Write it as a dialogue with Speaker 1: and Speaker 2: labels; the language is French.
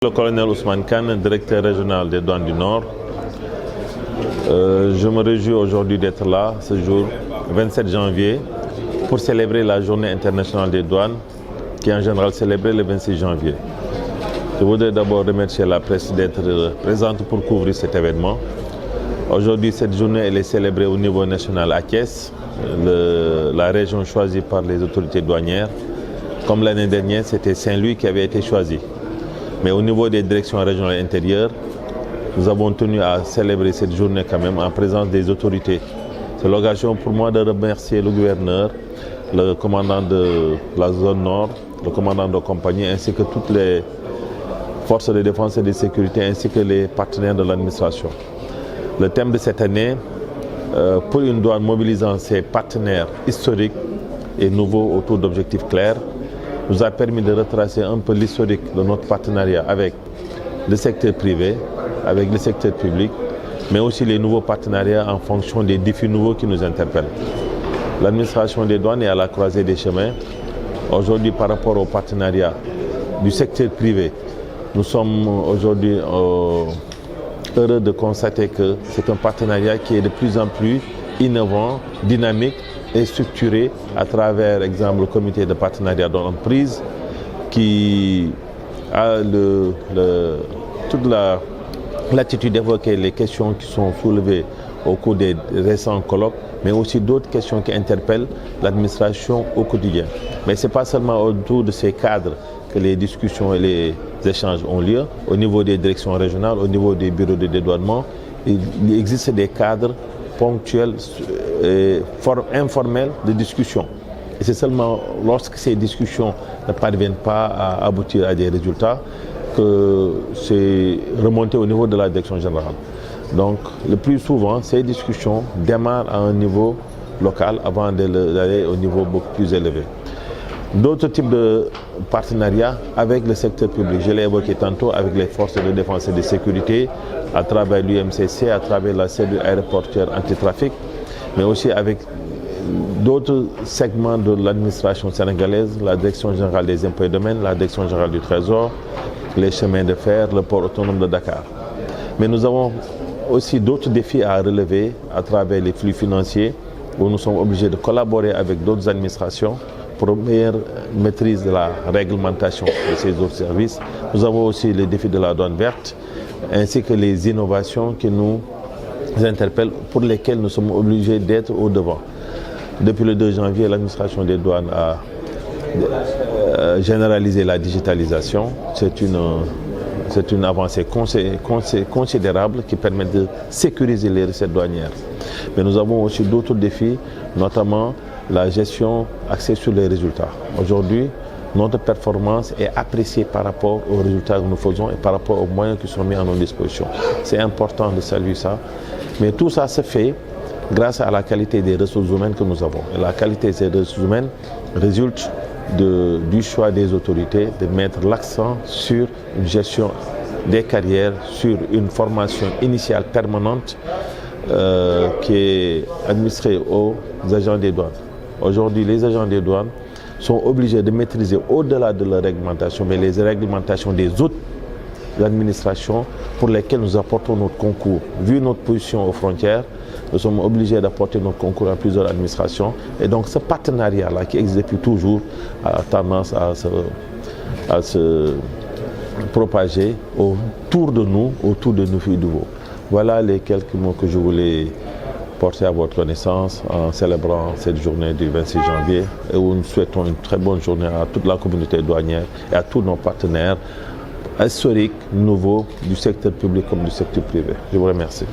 Speaker 1: Le colonel Ousmane Kane, directeur régional des douanes du Nord. Je me réjouis aujourd'hui d'être là, ce jour, 27 janvier, pour célébrer la journée internationale des douanes, qui est en général célébrée le 26 janvier. Je voudrais d'abord remercier la presse d'être présente pour couvrir cet événement. Aujourd'hui, cette journée elle est célébrée au niveau national à Thiès, la région choisie par les autorités douanières. Comme l'année dernière, c'était Saint-Louis qui avait été choisi. Mais au niveau des directions régionales intérieures, nous avons tenu à célébrer cette journée quand même en présence des autorités. C'est l'occasion pour moi de remercier le gouverneur, le commandant de la zone nord, le commandant de compagnie, ainsi que toutes les forces de défense et de sécurité, ainsi que les partenaires de l'administration. Le thème de cette année, pour une douane mobilisant ses partenaires historiques et nouveaux autour d'objectifs clairs, nous a permis de retracer un peu l'historique de notre partenariat avec le secteur privé, avec le secteur public, mais aussi les nouveaux partenariats en fonction des défis nouveaux qui nous interpellent. L'administration des douanes est à la croisée des chemins. Aujourd'hui, par rapport au partenariat du secteur privé, nous sommes aujourd'hui heureux de constater que c'est un partenariat qui est de plus en plus innovant, dynamique et structuré à travers, exemple, le comité de partenariat d'entreprise qui a toute l'attitude d'évoquer les questions qui sont soulevées au cours des récents colloques, mais aussi d'autres questions qui interpellent l'administration au quotidien. Mais ce n'est pas seulement autour de ces cadres que les discussions et les échanges ont lieu. Au niveau des directions régionales, au niveau des bureaux de dédouanement, il existe des cadres ponctuels et informels de discussion. Et c'est seulement lorsque ces discussions ne parviennent pas à aboutir à des résultats que c'est remonté au niveau de la direction générale. Donc le plus souvent, ces discussions démarrent à un niveau local avant d'aller au niveau beaucoup plus élevé. D'autres types de partenariats avec le secteur public, je l'ai évoqué tantôt, avec les forces de défense et de sécurité, à travers l'UMCC, à travers la cellule aéroportuaire antitrafic, mais aussi avec d'autres segments de l'administration sénégalaise, la Direction générale des impôts et domaines, la Direction générale du Trésor, les chemins de fer, le port autonome de Dakar. Mais nous avons aussi d'autres défis à relever à travers les flux financiers, où nous sommes obligés de collaborer avec d'autres administrations pour une meilleure maîtrise de la réglementation de ces autres services. Nous avons aussi les défis de la douane verte, ainsi que les innovations qui nous interpellent, pour lesquelles nous sommes obligés d'être au devant. Depuis le 2 janvier, l'administration des douanes a généralisé la digitalisation. C'est une avancée considérable qui permet de sécuriser les recettes douanières. Mais nous avons aussi d'autres défis, notamment la gestion axée sur les résultats. Aujourd'hui, notre performance est appréciée par rapport aux résultats que nous faisons et par rapport aux moyens qui sont mis à nos dispositions. C'est important de saluer ça. Mais tout ça se fait grâce à la qualité des ressources humaines que nous avons. Et la qualité de ces ressources humaines résulte du choix des autorités de mettre l'accent sur une gestion des carrières, sur une formation initiale permanente qui est administrée aux agents des douanes. Aujourd'hui, les agents des douanes sont obligés de maîtriser au-delà de la réglementation, mais les réglementations des autres administrations pour lesquelles nous apportons notre concours. Vu notre position aux frontières, nous sommes obligés d'apporter notre concours à plusieurs administrations. Et donc ce partenariat-là, qui existe depuis toujours, a tendance à se propager autour de nous, autour de nos filles de veau. Voilà les quelques mots que je voulais porter à votre connaissance en célébrant cette journée du 26 janvier et où nous souhaitons une très bonne journée à toute la communauté douanière et à tous nos partenaires historiques, nouveaux, du secteur public comme du secteur privé. Je vous remercie.